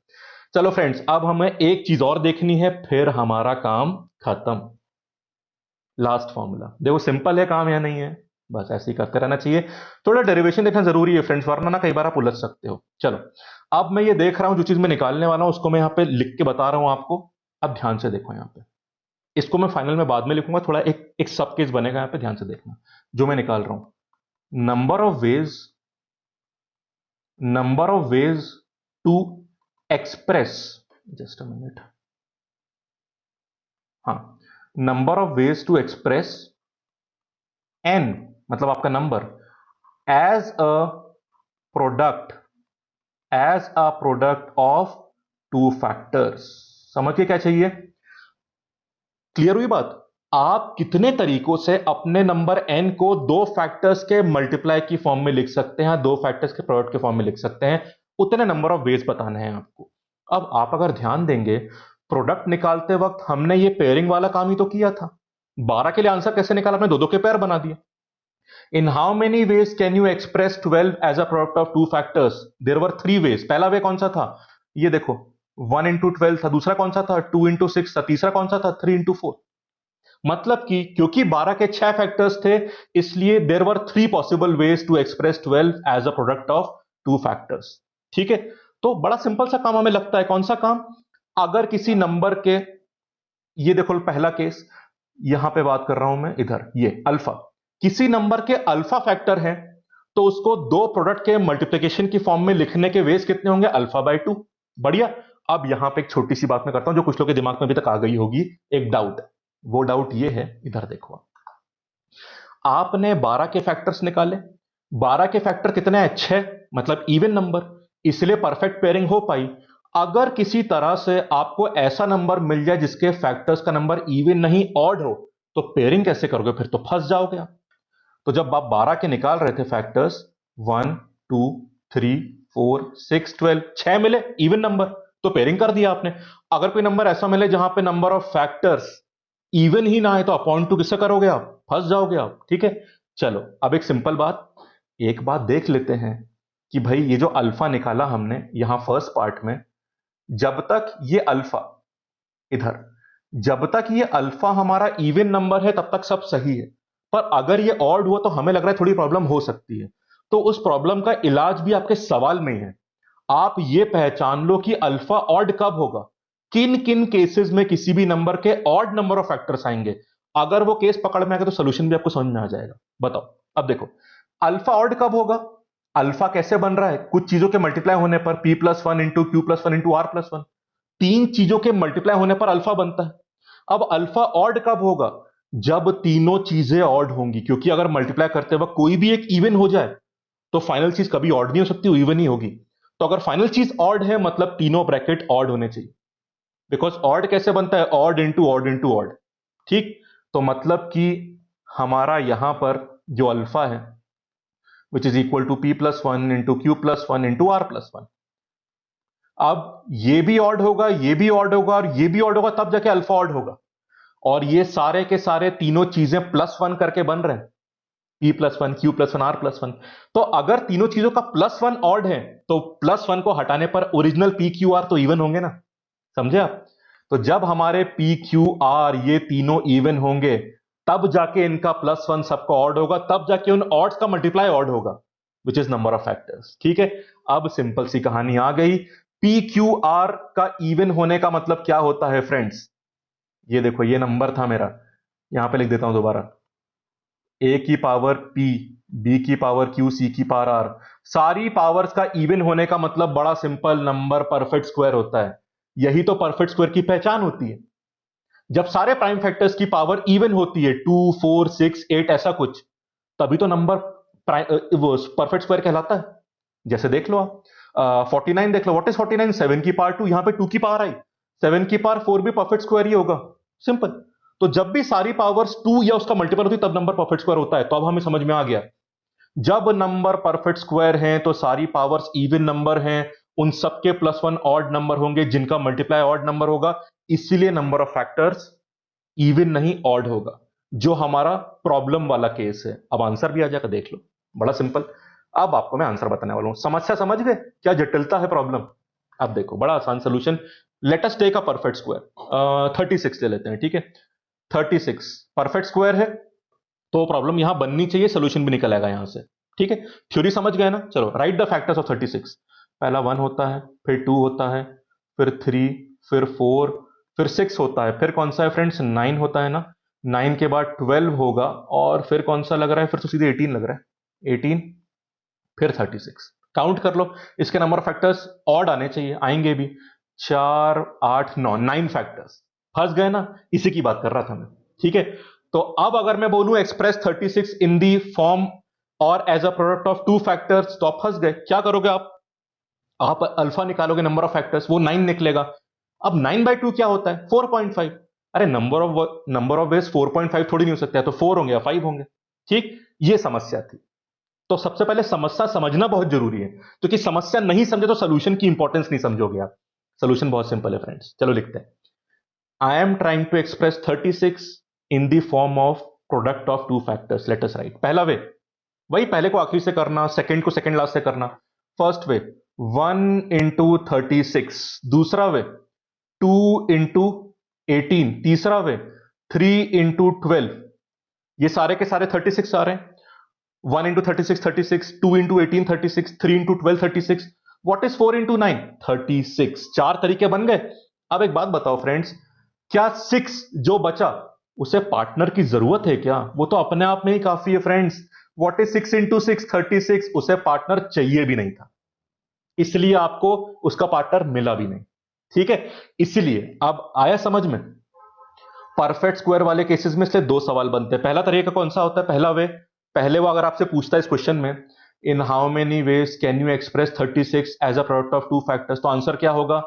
चलो फ्रेंड्स, अब हमें एक चीज और देखनी है, फिर हमारा काम खत्म। लास्ट फॉर्मूला देखो, सिंपल है काम या नहीं है, बस ऐसे ही करते रहना चाहिए। थोड़ा डेरिवेशन देखना जरूरी है फ्रेंड्स, वरना ना कई बार आप उलझ सकते हो। चलो, अब मैं ये देख रहा हूं, जो चीज मैं निकालने वाला हूं उसको मैं यहां पे लिख के बता रहा हूं आपको। अब ध्यान से देखो यहां पे, इसको मैं फाइनल में बाद में लिखूंगा, थोड़ा एक एक सब केस बनेगा यहां पे, ध्यान से देखना जो मैं निकाल रहा हूं। Number of ways to express, just a minute, हाँ, number of ways to express n, मतलब आपका number, as a product of two factors. समझ के क्या चाहिए? क्लियर हुई बात? आप कितने तरीकों से अपने नंबर n को दो फैक्टर्स के मल्टीप्लाई की फॉर्म में लिख सकते हैं, दो फैक्टर्स के प्रोडक्ट के फॉर्म में लिख सकते हैं, उतने नंबर ऑफ वेज बताने हैं आपको। अब आप अगर ध्यान देंगे, प्रोडक्ट निकालते वक्त हमने ये पेयरिंग वाला काम ही तो किया था। 12 के लिए आंसर कैसे निकाला? आपने दो दो के पेयर बना दिया। In how many ways can you express 12 as a product of two factors? There were 3 ways. पहला वे कौन सा था? ये देखो, 1 इंटू 12 था। दूसरा कौन सा था? 2 इंटू 6 था। तीसरा कौन सा था? 3 इंटू 4। मतलब कि क्योंकि 12 के 6 फैक्टर्स थे, इसलिए there were 3 possible ways to express 12 as a product of two factors. ठीक है, तो बड़ा सिंपल सा काम हमें लगता है। कौन सा काम? अगर किसी नंबर के, ये देखो पहला केस, यहां पे बात कर रहा हूं मैं, इधर ये अल्फा, किसी नंबर के अल्फा फैक्टर है, तो उसको दो प्रोडक्ट के मल्टीप्लिकेशन की फॉर्म में लिखने के वेज कितने होंगे? Alpha by 2। बढ़िया। अब यहां पे एक छोटी सी बात मैं करता हूं, जो कुछ लोग के दिमाग में अभी तक आ गई होगी, एक डाउट। वो डाउट ये है, इधर देखो, आपने 12 के फैक्टर्स निकाले। 12 के फैक्टर कितने हैं? 6, मतलब इवन नंबर, इसलिए परफेक्ट पेयरिंग हो पाई। अगर किसी तरह से आपको ऐसा नंबर मिल जाए जिसके फैक्टर्स का नंबर इवन नहीं ऑड हो, तो पेयरिंग कैसे करोगे? फिर तो फंस जाओगे आप। तो जब आप 12 के निकाल रहे थे फैक्टर्स, 1 2 3 4 6 12, 6 मिले इवन नंबर, तो पेयरिंग कर दिया आपने। अगर कोई नंबर ऐसा मिले जहां पे number of factors even he ना है, तो अपॉइंट टू किससे करोगे? आप फंस जाओगे आप। ठीक है, चलो अब एक सिंपल बात, एक बात देख लेते हैं कि भाई ये जो अल्फा निकाला हमने यहां फर्स्ट पार्ट में, जब तक ये अल्फा, इधर, जब तक ये अल्फा हमारा इवन नंबर है तब तक सब सही है। पर अगर ये ऑड हुआ तो हमें लग रहा है थोड़ी प्रॉब्लम हो सकती है। तो उस प्रॉब्लम का इलाज भी आपके सवाल में ही है। आप ये पहचान लो कि अल्फा ऑड कब होगा, किन किन केसेस में किसी भी नंबर के ऑड नंबर ऑफ फैक्टर्स आएंगे। अगर वो केस पकड़ में आएगा तो सोल्यूशन भी आपको समझ में आ जाएगा। बताओ, अब देखो, अल्फा ऑड कब होगा? अल्फा कैसे बन रहा है? कुछ चीजों के मल्टीप्लाई होने पर, p+1 into q+1 into r+1, तीन चीजों के मल्टीप्लाई होने पर अल्फा बनता है। अब अल्फा ऑड कब होगा? जब तीनों चीजें ऑड होंगी, क्योंकि अगर मल्टीप्लाई करते वक्त कोई भी एक इवन हो जाए तो फाइनल चीज कभी ऑड नहीं हो सकती, वो इवन ही होगी। तो अगर फाइनल चीज ऑड है, मतलब तीनों ब्रैकेट ऑड होने चाहिए। बिकॉज ऑड कैसे बनता है? Odd into odd into odd. ठीक, तो मतलब कि हमारा यहां पर जो अल्फा है, which is equal to p+1 into q+1 into r+1, अब ये भी ऑड होगा, ये भी ऑड होगा और ये भी ऑड होगा, तब जाके अल्फा ऑड होगा। और ये सारे के सारे तीनों चीजें +1 करके बन रहे हैं, p+1 q+1 r+1। तो अगर तीनों चीजों का +1 ऑड है, तो +1 को हटाने पर ओरिजिनल p q r तो इवन होंगे ना। समझे आप? तो जब हमारे p q r ये तीनों इवन होंगे, तब जाके इनका +1 सबका ऑड होगा, तब जाके उन ऑड्स का मल्टीप्लाई ऑड होगा, which is number of factors. ठीक है, अब सिंपल सी कहानी आ गई। p q r का इवन होने का मतलब क्या होता है फ्रेंड्स? ये देखो, ये नंबर था मेरा, यहां पे लिख देता हूं दोबारा, a की पावर p, b की पावर q, c की पावर r, सारी पावर्स का इवन होने का मतलब बड़ा सिंपल, नंबर परफेक्ट स्क्वायर होता है। यही तो परफेक्ट स्क्वायर की पहचान होती है। जब सारे प्राइम फैक्टर्स की पावर इवन होती है, 2 4 6 8 ऐसा कुछ, तभी तो नंबर वो परफेक्ट स्क्वायर कहलाता है। जैसे देख लो आप, 49 देख लो, व्हाट इज 49? 7 की पावर 2, यहां पे 2 की पावर आई, 7 की पावर 4 भी परफेक्ट स्क्वायर ही होगा। सिंपल। तो जब भी सारी पावर्स 2 या उसका मल्टीपल होती है, तब नंबर परफेक्ट स्क्वायर होता है। तो अब हमें समझ में आ गया, जब नंबर परफेक्ट स्क्वायर हैं तो सारी पावर्स इवन नंबर हैं, उन सबके +1 ऑड नंबर होंगे, जिनका मल्टीप्लाई ऑड नंबर होगा। इसीलिए नंबर ऑफ फैक्टर्स इवन नहीं ऑड होगा, जो हमारा प्रॉब्लम वाला केस है। अब आंसर भी आ जाएगा, देख लो, बड़ा सिंपल। अब आपको मैं आंसर बताने वाला हूं। समस्या समझ गए क्या जटिलता है प्रॉब्लम? अब देखो, बड़ा आसान solution. Let us take a perfect square, 36 ले लेते हैं, ठीक है। 36 परफेक्ट स्क्वायर है, तो प्रॉब्लम यहां बननी चाहिए, सोल्यूशन भी निकल आएगा यहां से, ठीक है। थ्योरी समझ गए ना? चलो, राइट द फैक्टर्स ऑफ 36। पहला 1 होता है, फिर 2 होता है, फिर 3, फिर 4, फिर 6 होता है, फिर कौन सा है फ्रेंड्स? 9 होता है ना। 9 के बाद 12 होगा, और फिर कौन सा लग रहा है? फिर तो सीधे 18 लग रहा है। 18, फिर 36। काउंट कर लो, इसके नंबर ऑफ फैक्टर्स ऑड आने चाहिए, आएंगे भी। 4, 8, 9, 9 फैक्टर्स। फंस गए ना? इसी की बात कर रहा था मैं, ठीक है। तो अब अगर मैं बोलूं एक्सप्रेस 36 इन दी फॉर्म और as a product of two factors, तो आप फंस गए। क्या करोगे आप अल्फा निकालोगे, नंबर ऑफ फैक्टर्स, वो 9 निकलेगा। अब 9/2 क्या होता है? 4.5। अरे नंबर ऑफ वेज 4.5 थोड़ी नहीं हो सकता है, तो 4 होंगे या 5 होंगे, ठीक। ये समस्या थी। तो सबसे पहले समस्या समझना बहुत जरूरी है, क्योंकि समस्या नहीं समझे तो सोल्यूशन की इंपॉर्टेंस नहीं समझोगे आप। सोल्यूशन बहुत सिंपल है फ्रेंड्स, चलो लिखते हैं। I am trying to express 36 in the form of product of two factors. Let us write. पहला वे, वही पहले को आखिरी से करना, सेकंड को सेकंड लास्ट से करना। फर्स्ट वे 1 इंटू 36, दूसरा वे 2 इंटू 18, तीसरा वे 3 इंटू 12। ये सारे के सारे 36 आ रहे हैं। 1 into 36 36, 2 into 18 36, 3 into 12 36। What is 4 into 9? 36। चार तरीके बन गए। अब एक बात बताओ फ्रेंड्स, क्या 6 जो बचा उसे पार्टनर की जरूरत है क्या? वो तो अपने आप में ही काफी है फ्रेंड्स। What is 6 into 6? 36। उसे पार्टनर चाहिए भी नहीं था, इसलिए आपको उसका पार्टनर मिला भी नहीं, ठीक है। इसलिए अब आया समझ में? परफेक्ट स्क्वायर वाले केसेस में से दो सवाल बनते हैं। पहला तरीका कौन सा होता है? पहला वे, पहले वो अगर आपसे पूछता है इस क्वेश्चन में, in how many ways can you express 36 as a product of two factors, तो आंसर क्या होगा?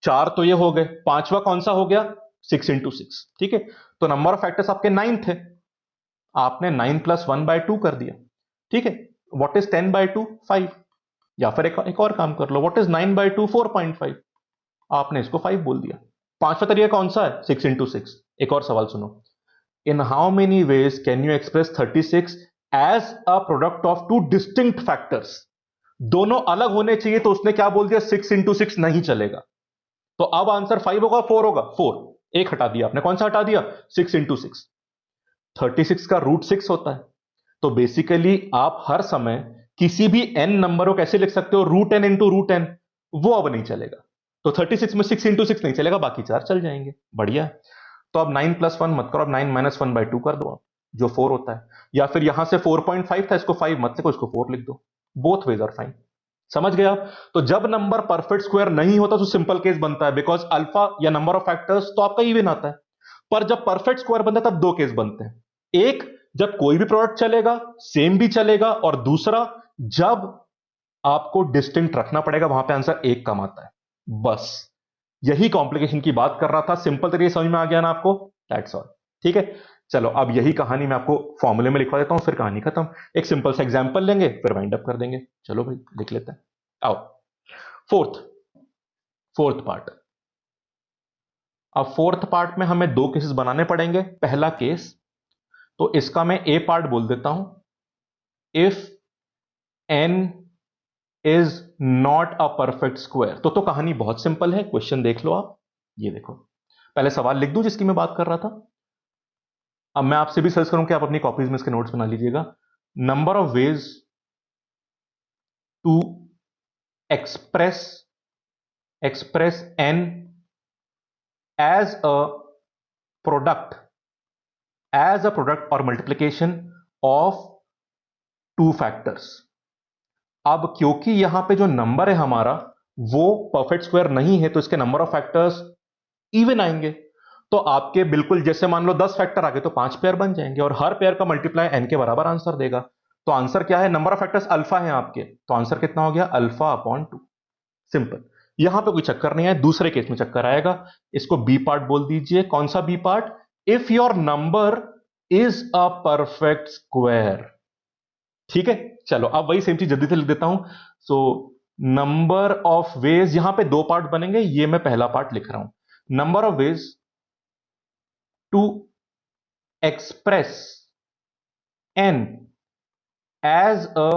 चार तो ये हो गए, पांचवा कौन सा हो गया? 6 इंटू 6, ठीक है। तो नंबर ऑफ फैक्टर्स आपके 9 थे, आपने 9 प्लस 1/2 कर दिया, ठीक है। What is 10/2? 5। या फिर एक और काम कर लो, व्हाट इज 9/2? 4.5। आपने इसको 5 बोल दिया। पांचवा तरीका कौन सा है? 6 इंटू 6। एक और सवाल सुनो, in how many ways can you express 36 as a product of two distinct factors? दोनों अलग होने चाहिए, तो उसने क्या बोल दिया? 6 इंटू 6 नहीं चलेगा। तो अब आंसर 5 होगा, 4 होगा? 4 एक हटा दिया आपने, कौन सा हटा दिया? 6 इंटू 6। 36 का रूट 6 होता है। तो बेसिकली आप हर समय किसी भी एन नंबर को कैसे लिख सकते हो? Root N into root N. वो अब नहीं चलेगा। तो 36 में 6 इंटू 6 नहीं चलेगा, बाकी चार चल जाएंगे, बढ़िया। तो अब 9 प्लस 1 मत करो, अब 9 माइनस 1/2 कर दो आप, जो 4 होता है। या फिर यहां से 4.5 था, इसको 5 मत लिखो, इसको 4 लिख दो। Both ways are fine. समझ गए आप? तो जब नंबर परफेक्ट स्क्वायर नहीं होता तो सिंपल केस बनता है, बिकॉज अल्फा या नंबर ऑफ फैक्टर्स तो आपका इवन आता है। पर जब परफेक्ट स्क्वायर बनता है तब दो केस बनते हैं। एक, जब कोई भी प्रोडक्ट चलेगा, सेम भी चलेगा, और दूसरा जब आपको डिस्टिंक्ट रखना पड़ेगा, वहां पे आंसर एक कम आता है। बस यही कॉम्प्लिकेशन की बात कर रहा था। सिंपल तरीके समझ में आ गया ना आपको? दैट्स ऑल, ठीक है। चलो, अब यही कहानी मैं आपको फॉर्मूले में लिखवा देता हूं, फिर कहानी खत्म। एक सिंपल सा एग्जांपल लेंगे, फिर वाइंड अप कर देंगे। चलो भाई, लिख लेते हैं। आओ, फोर्थ फोर्थ पार्ट। अब फोर्थ पार्ट में हमें दो केसेस बनाने पड़ेंगे। पहला केस, तो इसका मैं ए पार्ट बोल देता हूं, if N is not a perfect square. तो कहानी बहुत सिंपल है, क्वेश्चन देख लो आप। ये देखो, पहले सवाल लिख दूं जिसकी मैं बात कर रहा था। अब मैं आपसे भी सर्च करूं कि आप अपनी कॉपीज में इसके नोट्स बना लीजिएगा। Number of ways to express express N as a product और मल्टीप्लीकेशन ऑफ टू फैक्टर्स। अब क्योंकि यहां पे जो नंबर है हमारा वो परफेक्ट स्क्वायर नहीं है, तो इसके नंबर ऑफ फैक्टर्स इवन आएंगे। तो आपके बिल्कुल जैसे मान लो 10 फैक्टर आ गए, तो 5 पेयर बन जाएंगे, और हर पेयर का मल्टीप्लाई एन के बराबर आंसर देगा। तो आंसर क्या है? नंबर ऑफ फैक्टर्स अल्फा है आपके, तो आंसर कितना हो गया? Alpha upon 2। सिंपल। यहां पे कोई चक्कर नहीं है, दूसरे केस में चक्कर आएगा। इसको बी पार्ट बोल दीजिए। कौन सा B part? If your number is a perfect square, ठीक है। चलो, अब वही सेम चीज जल्दी से लिख देता हूं। सो नंबर ऑफ वेज, यहां पे दो पार्ट बनेंगे, ये मैं पहला पार्ट लिख रहा हूं। Number of ways to express n as a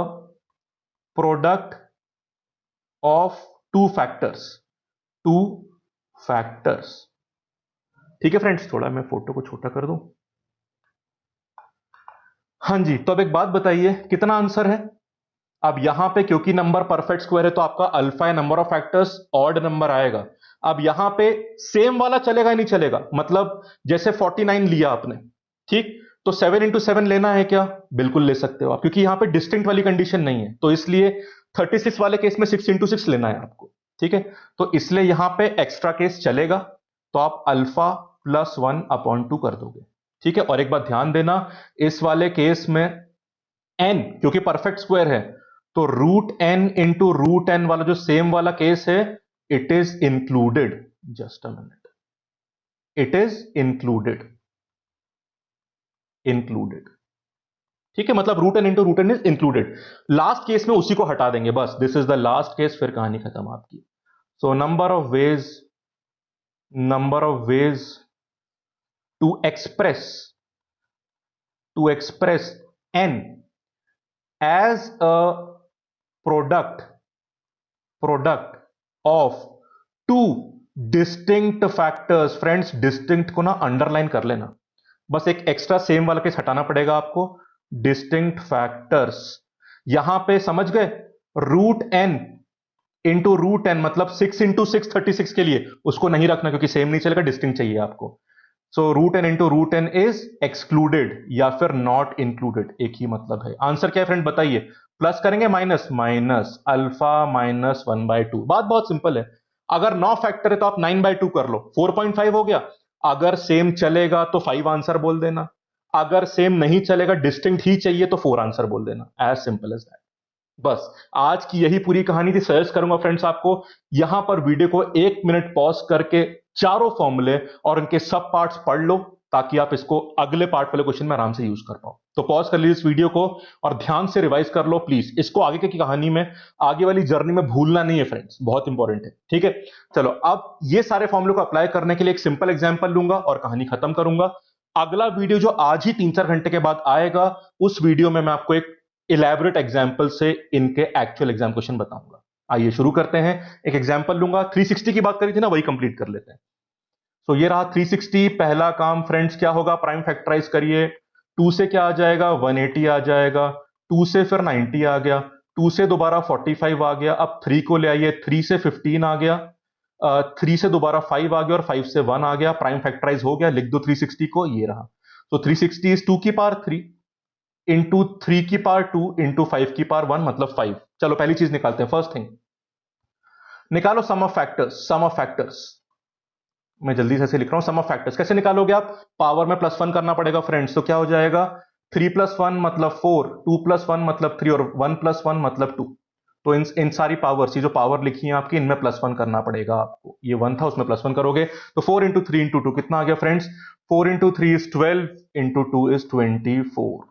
product of two factors, two factors। ठीक है फ्रेंड्स, थोड़ा मैं फोटो को छोटा कर दूं। हाँ जी, तो अब एक बात बताइए, कितना आंसर है? अब यहां पे क्योंकि नंबर परफेक्ट स्क्वायर है तो आपका अल्फा है, number of factors odd number आएगा। अब यहां पे सेम वाला चलेगा नहीं चलेगा? मतलब जैसे 49 लिया आपने, ठीक, तो 7 इंटू 7 लेना है क्या? बिल्कुल ले सकते हो आप, क्योंकि यहां पे डिस्टिंक्ट वाली कंडीशन नहीं है, तो इसलिए 36 वाले केस में 6 इंटू 6 लेना है आपको। ठीक है, तो इसलिए यहां पे एक्स्ट्रा केस चलेगा, तो आप अल्फा प्लस 1/2 कर दोगे। ठीक है, और एक बात ध्यान देना, इस वाले केस में n क्योंकि परफेक्ट स्क्वायर है, तो root n into root n वाला जो सेम वाला केस है, it is included. Just a minute, it is included, included. ठीक है, मतलब root n into root n is included. Last case में उसी को हटा देंगे, बस this is the last case, फिर कहानी खत्म आपकी। So number of ways to express n as a product of two distinct factors. Friends, distinct को ना अंडरलाइन कर लेना, बस एक एक्स्ट्रा सेम वाला केस हटाना पड़ेगा आपको। डिस्टिंक्ट फैक्टर्स, यहां पे समझ गए, root n into root n मतलब 6 इंटू 6 36 के लिए उसको नहीं रखना, क्योंकि सेम नहीं चलेगा, डिस्टिंक्ट चाहिए आपको। So root n into root n is excluded या फिर नॉट इंक्लूडेड, एक ही मतलब है। आंसर क्या है फ्रेंड बताइए? प्लस करेंगे, माइनस माइनस अल्फा माइनस 1/2। बात बहुत सिंपल है, अगर 9 फैक्टर है तो आप 9/2 कर लो, 4.5 हो गया। अगर सेम चलेगा तो 5 आंसर बोल देना, अगर सेम नहीं चलेगा, डिस्टिंक्ट ही चाहिए, तो 4 आंसर बोल देना, एज सिंपल एज दैट। बस आज की यही पूरी कहानी थी। सजेस्ट करूंगा फ्रेंड्स आपको, यहां पर वीडियो को 1 मिनट पॉज करके चारों फॉर्मूले और उनके सब पार्ट्स पढ़ लो, ताकि आप इसको अगले पार्ट वाले क्वेश्चन में आराम से यूज कर पाओ। तो पॉज कर लीजिए इस वीडियो को और ध्यान से रिवाइज कर लो प्लीज, इसको आगे की कहानी में, आगे वाली जर्नी में भूलना नहीं है फ्रेंड्स, बहुत इंपॉर्टेंट है। ठीक है, चलो अब ये सारे फॉर्मूले को अप्लाई करने के लिए एक सिंपल एग्जांपल लूंगा और कहानी खत्म करूंगा। अगला वीडियो जो आज ही 3-4 घंटे के बाद आएगा, उस वीडियो में मैं आपको एक इलेबोरेट एग्जाम्पल से इनके एक्चुअल एग्जाम क्वेश्चन बताऊंगा। आइए शुरू करते हैं। एक एग्जाम्पल लूंगा, 360 की बात करी थी ना, वही कंप्लीट कर लेते हैं। तो ये रहा 360। पहला काम फ्रेंड्स क्या होगा, प्राइम फैक्टराइज करिए। 2 से क्या आ जाएगा, 180 आ जाएगा। 2 से फिर 90 आ गया। 2 से दोबारा 45 आ गया। अब 3 को ले आइए, 3 से 15 आ गया। 3 से दोबारा 5 आ गया और 5 से 1 आ गया। प्राइम फैक्टराइज हो गया, लिख दो 360 को, ये रहा। तो 360 इज 2 की पावर 3 इंटू 3 की पावर 2 इंटू 5 की पावर 1 मतलब 5। चलो पहली चीज निकालते हैं, फर्स्ट थिंग निकालो sum of factors. Sum of factors मैं जल्दी से ऐसे लिख रहा हूं, सम ऑफ फैक्टर्स कैसे निकालोगे आप? पावर में +1 करना पड़ेगा फ्रेंड्स, तो क्या हो जाएगा, 3 + 1 मतलब 4, 2 + 1 मतलब 3 और 1 + 1 मतलब 2। तो इन सारी पावर्स, ये जो पावर लिखी है आपकी, इनमें +1 करना पड़ेगा आपको। ये 1 था, उसमें +1 करोगे तो 4 इंटू 3 इंटू 2 कितना आ गया friends? 4 into 3 is 12 into 2 is 24।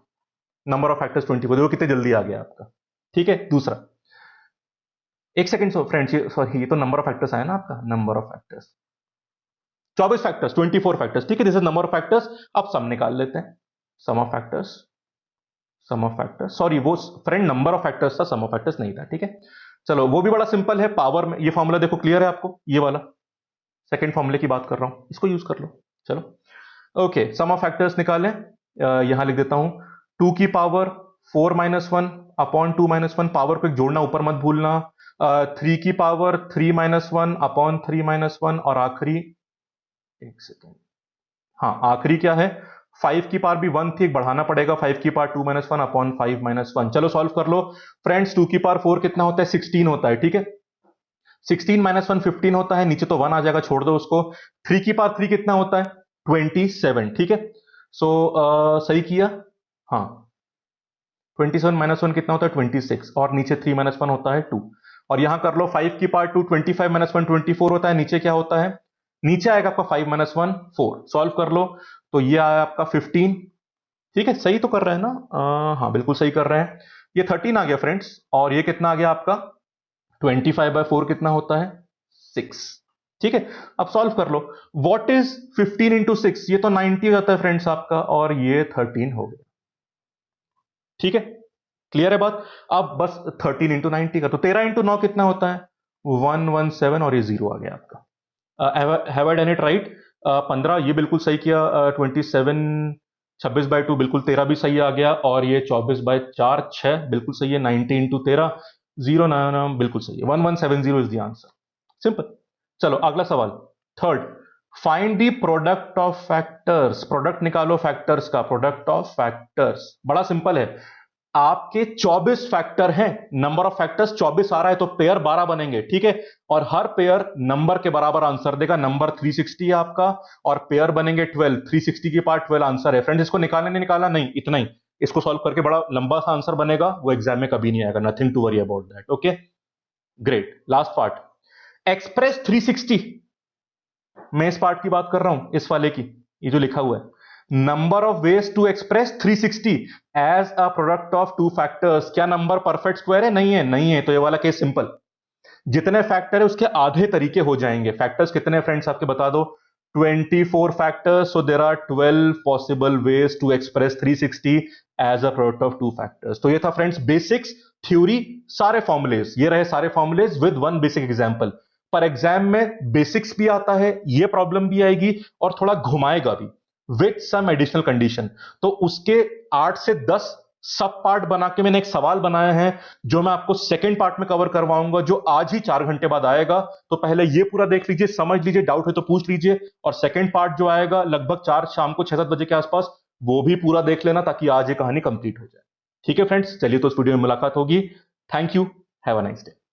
Number of factors 24। देखो कितने जल्दी आ गया आपका। ठीक है, दूसरा, एक सेकंड फ्रेंड्स, सॉरी, ये तो नंबर ऑफ फैक्टर्स आया ना आपका, number of factors 24 factors, 24 factors. ठीक है, this is number of factors. अब सम निकाल लेते हैं, sum of factors, sum of factors, sorry वो फ्रेंड नंबर ऑफ फैक्टर्स था, सम ऑफ फैक्टर्स नहीं था। ठीक है, चलो वो भी बड़ा सिंपल है। पावर में ये फॉर्मूला देखो, क्लियर है आपको, ये वाला सेकंड फॉर्मूले की बात कर रहा हूं, इसको यूज कर लो। चलो ओके, सम ऑफ फैक्टर्स निकालें। यहां लिख देता हूं, 2 की पावर 4 - 1 अपॉन 2 - 1, पावर को एक जोड़ना, ऊपर मत भूलना। 3 की पावर 3 - 1 अपॉन 3 - 1, और आखिरी, एक सेकेंड, हाँ आखिरी क्या है, 5 की पावर भी 1 थी, एक बढ़ाना पड़ेगा, 5 की पावर 2 - 1 अपॉन 5 - 1। चलो सॉल्व कर लो फ्रेंड्स। 2 की पावर 4 कितना होता है, 16 होता है। ठीक है, 16 - 1 15 होता है, नीचे तो 1 आ जाएगा, छोड़ दो उसको। 3 की पावर 3 कितना होता है, 27। ठीक है, सो सही किया, हाँ 27 - 1 कितना होता है, 26, और नीचे 3 - 1 होता है 2। और यहां कर लो 5 की पावर 2, 25 - 1 24 होता है, नीचे क्या होता है, नीचे आएगा आपका 5 - 1 4। सॉल्व कर लो, तो ये आया आपका 15। ठीक है, सही तो कर रहे हैं ना? हाँ बिल्कुल सही कर रहे हैं। ये 13 आ गया फ्रेंड्स, और ये कितना आ गया आपका, 25/4 कितना होता है, 6। ठीक है, अब सॉल्व कर लो। What is 15 into 6? ये तो 90 हो जाता है फ्रेंड्स आपका, और ये 13 हो गया। ठीक है, क्लियर है बात? अब बस 13 इंटू 90 का, तो 13 इंटू 9 कितना होता है? 117, और ये जीरो आ गया आपका। Have I done it right? 15 ये बिल्कुल सही किया। 27, 26/2 बिल्कुल, 13 भी सही आ गया, और ये 24/4 6 बिल्कुल सही है। 90 इंटू 13 जीरो ना बिल्कुल सही है। 1170 इज द आंसर। सिंपल। चलो अगला सवाल, third. Find the product of factors. Product निकालो फैक्टर्स का, प्रोडक्ट ऑफ फैक्टर्स। बड़ा सिंपल है, आपके 24 फैक्टर हैं, नंबर ऑफ फैक्टर्स 24 आ रहा है, तो पेयर 12 बनेंगे। ठीक है, और हर पेयर नंबर के बराबर आंसर देगा। नंबर 360 है आपका, और पेयर बनेंगे 12। 360 की पार्ट 12 आंसर है फ्रेंड्स। इसको निकालने नहीं निकाला, नहीं, इतना ही। इसको सॉल्व करके बड़ा लंबा सा आंसर बनेगा, वो एग्जाम में कभी नहीं आएगा। Nothing to worry about that. Okay, great. Last part, express 360। मैं इस पार्ट की बात कर रहा हूं, इस वाले की, ये जो लिखा हुआ है, number of ways to express 360 as a product of two factors. क्या नंबर परफेक्ट स्क्वायर है? नहीं है, नहीं है, तो ये वाला केस सिंपल। जितने फैक्टर है उसके आधे तरीके हो जाएंगे। फैक्टर्स कितने फ्रेंड्स आपके बता दो? 24 factors, so there are 12 possible ways to express 360 as a product of two factors. तो ये था फ्रेंड्स बेसिक्स, थ्योरी, सारे फॉर्मुलेज। ये रहे सारे formulas with one basic example. पर एग्जाम में बेसिक्स भी आता है, ये प्रॉब्लम भी आएगी, और थोड़ा घुमाएगा भी विथ सम एडिशनल कंडीशन। तो उसके 8 से 10 सब पार्ट बना के मैंने एक सवाल बनाया है, जो मैं आपको सेकंड पार्ट में कवर करवाऊंगा, जो आज ही 4 घंटे बाद आएगा। तो पहले ये पूरा देख लीजिए, समझ लीजिए, डाउट है तो पूछ लीजिए, और सेकंड पार्ट जो आएगा लगभग 4 शाम को 6-7 बजे के आसपास, वो भी पूरा देख लेना, ताकि आज ये कहानी कंप्लीट हो जाए। ठीक है फ्रेंड्स, चलिए तो इस वीडियो में मुलाकात होगी। Thank you, have a nice day.